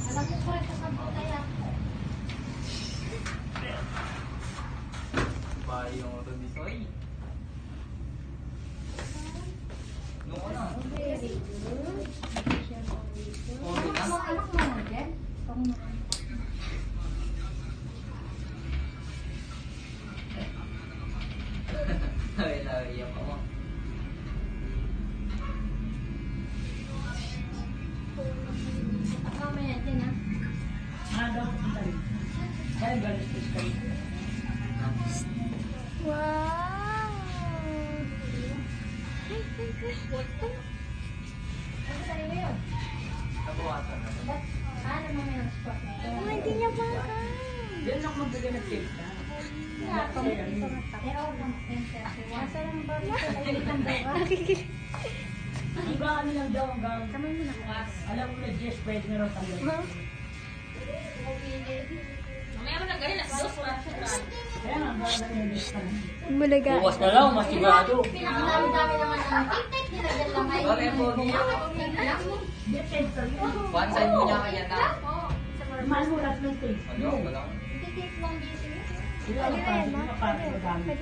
Alam ko ko rin sa botaya. Bahay yung auto ni Soy. Nung ano? Very good. Okay na? Anak mo mo dyan? Wala, iyak ako. Mamaya din ha. Wow! Ano tayo ngayon? Nabukasan na. Ba't? Paano mamaya ang spot? Hindi niya baka. Diyan ako magbigay ng tip ka. Pero ang nasa lang ba ito? Ayun daw ka. Iba kami lang daw ang gawin. Kamay mo na. Alam mo na, Jess, pwede na raw tayo. Mamaya mo na ganyan, dos pa. Kaya nga, ang gawin na yung list ka. Bulaga. Bukas na lang, mas sigurado. Pinakadami-dami naman ang tip-tip nila dyan lang ay. Okay, pogi. One side mo niya kaya na. Mahal mo lahat ng tape. Ano? Wala. Tip lang dito. Sila ang parang magamit.